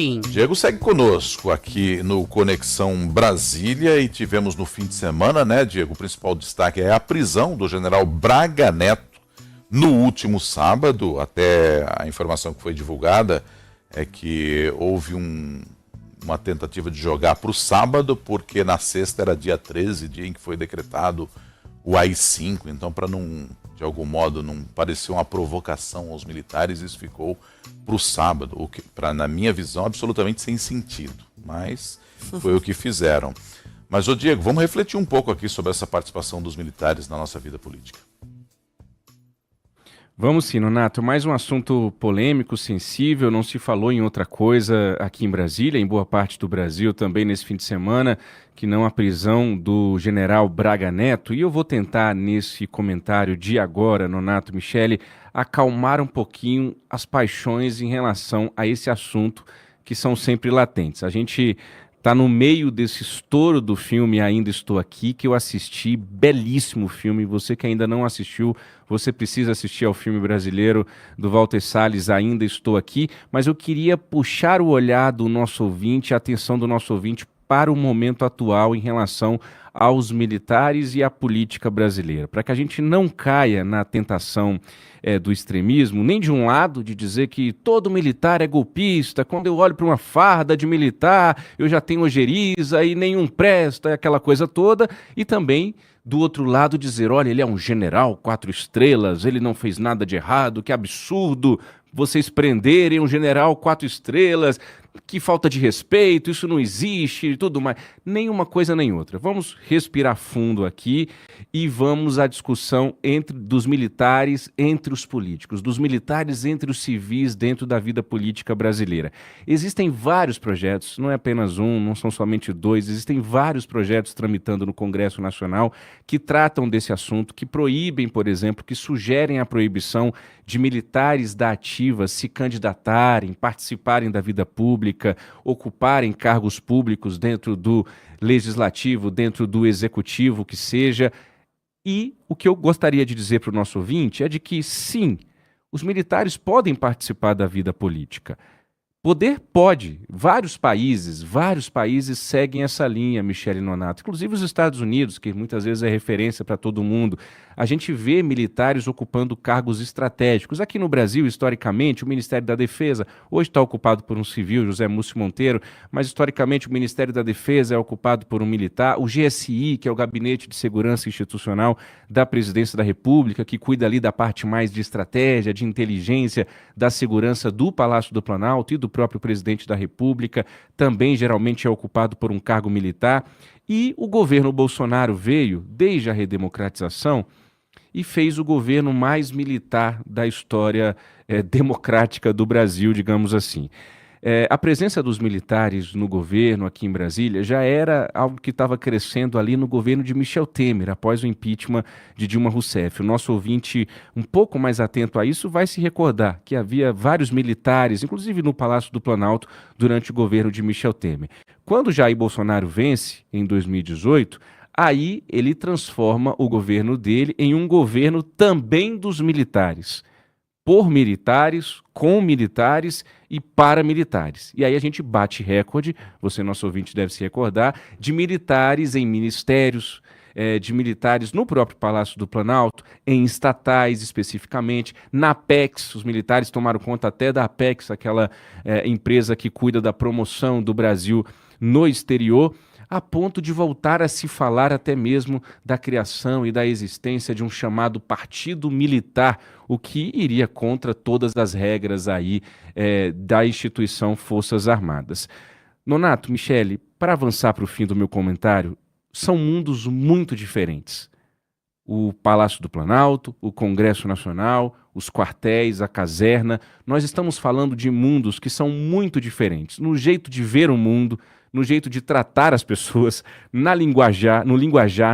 Sim. Diego segue conosco aqui no Conexão Brasília e tivemos no fim de semana, né, Diego? O principal destaque é a prisão do general Braga Neto no último sábado. Até a informação que foi divulgada é que houve uma tentativa de jogar para o sábado, porque na sexta era dia 13, dia em que foi decretado o AI-5, então para não, de algum modo, não parecer uma provocação aos militares, isso ficou para o sábado, o que, na minha visão, absolutamente sem sentido, mas foi o que fizeram. Mas, ô Diego, vamos refletir um pouco aqui sobre essa participação dos militares na nossa vida política. Vamos sim, Nonato. Mais um assunto polêmico, sensível, não se falou em outra coisa aqui em Brasília, em boa parte do Brasil também nesse fim de semana, que não a prisão do general Braga Neto. E eu vou tentar, nesse comentário de agora, Nonato, Michele, acalmar um pouquinho as paixões em relação a esse assunto que são sempre latentes. A gente está no meio desse estouro do filme Ainda Estou Aqui, que eu assisti, belíssimo filme. Você que ainda não assistiu, você precisa assistir ao filme brasileiro do Walter Salles, Ainda Estou Aqui. Mas eu queria puxar o olhar do nosso ouvinte, a atenção do nosso ouvinte para o momento atual em relação aos militares e à política brasileira, para que a gente não caia na tentação do extremismo, nem de um lado de dizer que todo militar é golpista, quando eu olho para uma farda de militar, eu já tenho ojeriza e nenhum presta, aquela coisa toda, e também do outro lado dizer, olha, ele é um general 4 estrelas, ele não fez nada de errado, que absurdo vocês prenderem um general 4 estrelas, que falta de respeito, isso não existe e tudo mais. Nenhuma coisa nem outra. Vamos respirar fundo aqui e vamos à discussão dos militares entre os políticos, dos militares entre os civis dentro da vida política brasileira. Existem vários projetos, não é apenas um, não são somente 2, existem vários projetos tramitando no Congresso Nacional que tratam desse assunto, que proíbem, por exemplo, que sugerem a proibição de militares da ativa se candidatarem, participarem da vida pública, ocuparem cargos públicos dentro do legislativo, dentro do executivo, que seja. E o que eu gostaria de dizer para o nosso ouvinte é de que, sim, os militares podem participar da vida política. Poder pode. Vários países seguem essa linha, Michele Nonato. Inclusive os Estados Unidos, que muitas vezes é referência para todo mundo. A gente vê militares ocupando cargos estratégicos. Aqui no Brasil, historicamente, o Ministério da Defesa hoje está ocupado por um civil, José Múcio Monteiro, mas historicamente o Ministério da Defesa é ocupado por um militar. O GSI, que é o Gabinete de Segurança Institucional da Presidência da República, que cuida ali da parte mais de estratégia, de inteligência, da segurança do Palácio do Planalto e do próprio presidente da República, também geralmente é ocupado por um cargo militar. E o governo Bolsonaro veio, desde a redemocratização, e fez o governo mais militar da história democrática do Brasil, digamos assim. A presença dos militares no governo aqui em Brasília já era algo que estava crescendo ali no governo de Michel Temer, após o impeachment de Dilma Rousseff. O nosso ouvinte um pouco mais atento a isso vai se recordar que havia vários militares, inclusive no Palácio do Planalto, durante o governo de Michel Temer. Quando Jair Bolsonaro vence, em 2018, aí ele transforma o governo dele em um governo também dos militares. Por militares, com militares e paramilitares. E aí a gente bate recorde, você, nosso ouvinte, deve se recordar, de militares em ministérios, de militares no próprio Palácio do Planalto, em estatais especificamente, na Apex, os militares tomaram conta até da Apex, aquela empresa que cuida da promoção do Brasil no exterior, a ponto de voltar a se falar até mesmo da criação e da existência de um chamado partido militar, o que iria contra todas as regras aí da instituição Forças Armadas. Nonato, Michele, para avançar para o fim do meu comentário, são mundos muito diferentes. O Palácio do Planalto, o Congresso Nacional, os quartéis, a caserna, nós estamos falando de mundos que são muito diferentes, no jeito de ver o mundo, no jeito de tratar as pessoas, no linguajar,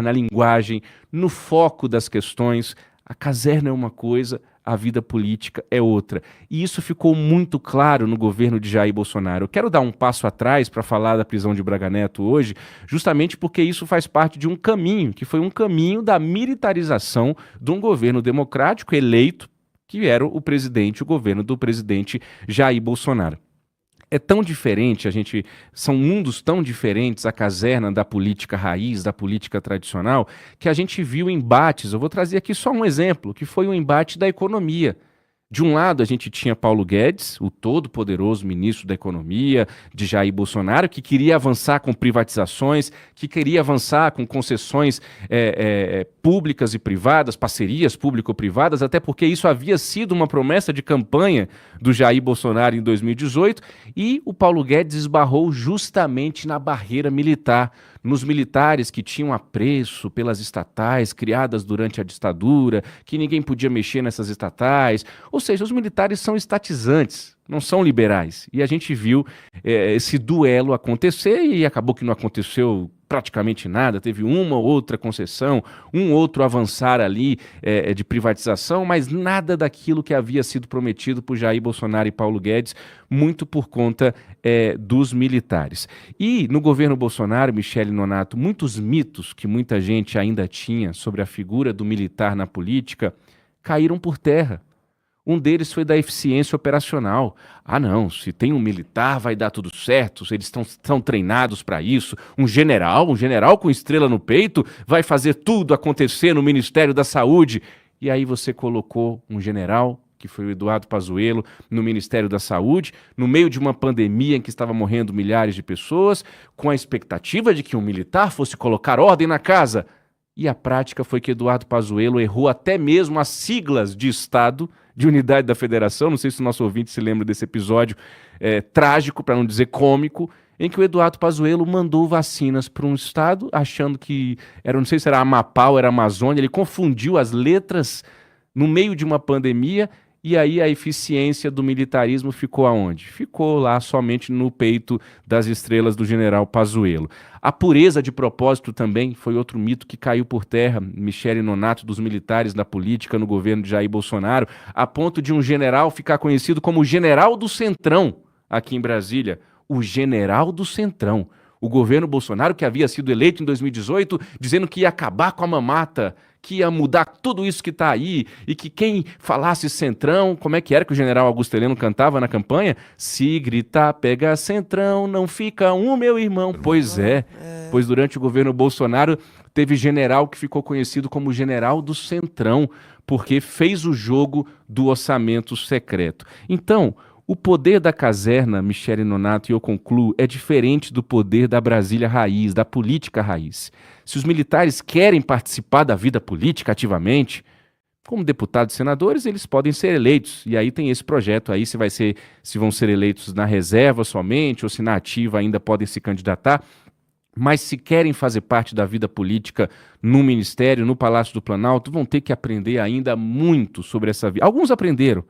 na linguagem, no foco das questões. A caserna é uma coisa, a vida política é outra. E isso ficou muito claro no governo de Jair Bolsonaro. Eu quero dar um passo atrás para falar da prisão de Braga Neto hoje, justamente porque isso faz parte de um caminho, que foi um caminho da militarização de um governo democrático eleito, que era o governo do presidente Jair Bolsonaro. É tão diferente, são mundos tão diferentes, a caserna da política raiz, da política tradicional, que a gente viu embates. Eu vou trazer aqui só um exemplo, que foi o embate da economia. De um lado, a gente tinha Paulo Guedes, o todo-poderoso ministro da Economia de Jair Bolsonaro, que queria avançar com privatizações, que queria avançar com concessões públicas e privadas, parcerias público-privadas, até porque isso havia sido uma promessa de campanha do Jair Bolsonaro em 2018, e o Paulo Guedes esbarrou justamente na barreira militar, nos militares que tinham apreço pelas estatais criadas durante a ditadura, que ninguém podia mexer nessas estatais. Ou seja, os militares são estatizantes, não são liberais. E a gente viu esse duelo acontecer e acabou que não aconteceu praticamente nada. Teve uma ou outra concessão, um outro avançar ali de privatização, mas nada daquilo que havia sido prometido por Jair Bolsonaro e Paulo Guedes, muito por conta dos militares. E no governo Bolsonaro, Michele Nonato, muitos mitos que muita gente ainda tinha sobre a figura do militar na política caíram por terra. Um deles foi da eficiência operacional. Ah, não, se tem um militar vai dar tudo certo, eles estão treinados para isso. Um general com estrela no peito, vai fazer tudo acontecer no Ministério da Saúde. E aí você colocou um general, que foi o Eduardo Pazuello, no Ministério da Saúde, no meio de uma pandemia em que estava morrendo milhares de pessoas, com a expectativa de que um militar fosse colocar ordem na casa. E a prática foi que Eduardo Pazuello errou até mesmo as siglas de Estado, de unidade da federação. Não sei se o nosso ouvinte se lembra desse episódio trágico, para não dizer cômico, em que o Eduardo Pazuello mandou vacinas para um estado, achando que não sei se era Amapá ou era Amazônia, ele confundiu as letras no meio de uma pandemia. E aí a eficiência do militarismo ficou aonde? Ficou lá somente no peito das estrelas do general Pazuello. A pureza de propósito também foi outro mito que caiu por terra, Michele Nonato, dos militares da política no governo de Jair Bolsonaro, a ponto de um general ficar conhecido como o General do Centrão, aqui em Brasília. O General do Centrão. O governo Bolsonaro, que havia sido eleito em 2018, dizendo que ia acabar com a mamata, que ia mudar tudo isso que está aí, e que quem falasse Centrão, como é que era que o general Augusto Heleno cantava na campanha? Se gritar, pega Centrão, não fica um, meu irmão. Pois pois durante o governo Bolsonaro teve general que ficou conhecido como General do Centrão, porque fez o jogo do orçamento secreto. Então, o poder da caserna, Michele Nonato, e eu concluo, é diferente do poder da Brasília raiz, da política raiz. Se os militares querem participar da vida política ativamente, como deputados e senadores, eles podem ser eleitos. E aí tem esse projeto aí, se vão ser eleitos na reserva somente, ou se na ativa ainda podem se candidatar. Mas se querem fazer parte da vida política no Ministério, no Palácio do Planalto, vão ter que aprender ainda muito sobre essa vida. Alguns aprenderam.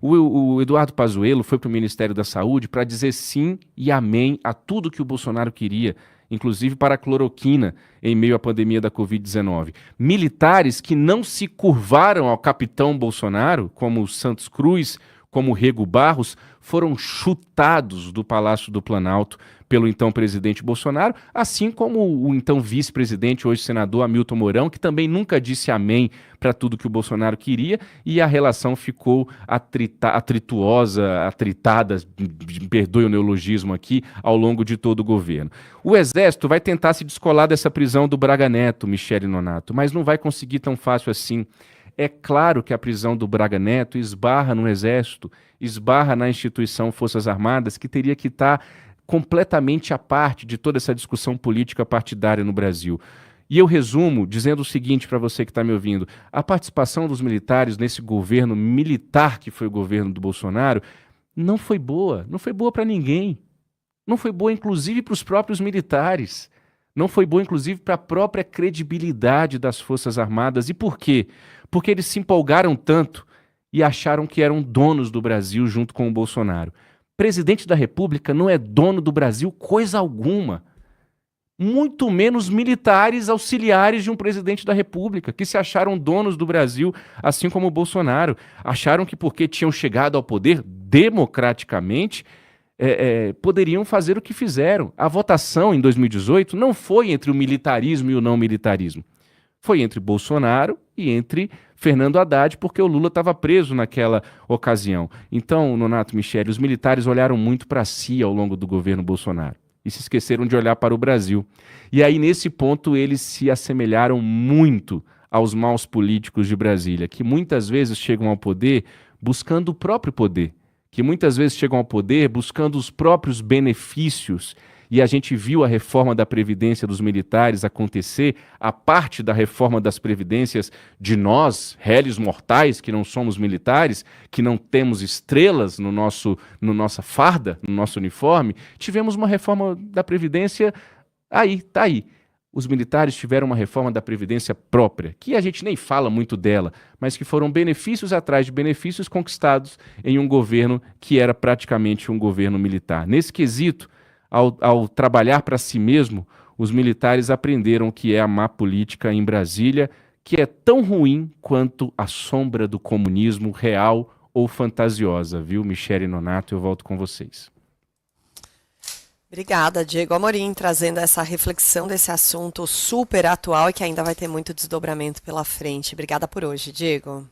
O Eduardo Pazuello foi para o Ministério da Saúde para dizer sim e amém a tudo que o Bolsonaro queria, inclusive para a cloroquina em meio à pandemia da Covid-19. Militares que não se curvaram ao capitão Bolsonaro, como Santos Cruz, como Rego Barros, foram chutados do Palácio do Planalto pelo então presidente Bolsonaro, assim como o então vice-presidente, hoje senador Hamilton Mourão, que também nunca disse amém para tudo que o Bolsonaro queria, e a relação ficou atritada, perdoe o neologismo aqui, ao longo de todo o governo. O Exército vai tentar se descolar dessa prisão do Braga Neto, Michele Nonato, mas não vai conseguir tão fácil assim. É claro que a prisão do Braga Neto esbarra no Exército, esbarra na instituição Forças Armadas, que teria que estar completamente à parte de toda essa discussão política partidária no Brasil. E eu resumo dizendo o seguinte para você que está me ouvindo: a participação dos militares nesse governo militar que foi o governo do Bolsonaro não foi boa para ninguém. Não foi boa, inclusive, para os próprios militares. Não foi boa, inclusive, para a própria credibilidade das Forças Armadas. E por quê? Porque eles se empolgaram tanto e acharam que eram donos do Brasil junto com o Bolsonaro. Presidente da República não é dono do Brasil coisa alguma. Muito menos militares auxiliares de um presidente da República, que se acharam donos do Brasil, assim como o Bolsonaro. Acharam que porque tinham chegado ao poder democraticamente, poderiam fazer o que fizeram. A votação em 2018 não foi entre o militarismo e o não militarismo. foi entre Bolsonaro e entre Fernando Haddad, porque o Lula estava preso naquela ocasião. Então, Nonato, Michele, os militares olharam muito para si ao longo do governo Bolsonaro e se esqueceram de olhar para o Brasil. E aí, nesse ponto, eles se assemelharam muito aos maus políticos de Brasília, que muitas vezes chegam ao poder buscando o próprio poder, que muitas vezes chegam ao poder buscando os próprios benefícios. E a gente viu a reforma da Previdência dos militares acontecer, a parte da reforma das Previdências de nós, réis mortais, que não somos militares, que não temos estrelas no nossa farda, no nosso uniforme, tivemos uma reforma da Previdência aí, tá aí. Os militares tiveram uma reforma da Previdência própria, que a gente nem fala muito dela, mas que foram benefícios atrás de benefícios conquistados em um governo que era praticamente um governo militar. Nesse quesito, ao trabalhar para si mesmo, os militares aprenderam o que é a má política em Brasília, que é tão ruim quanto a sombra do comunismo real ou fantasiosa, viu, Michele e Nonato? Eu volto com vocês. Obrigada, Diego Amorim, trazendo essa reflexão desse assunto super atual e que ainda vai ter muito desdobramento pela frente. Obrigada por hoje, Diego.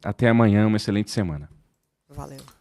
Até amanhã, uma excelente semana. Valeu.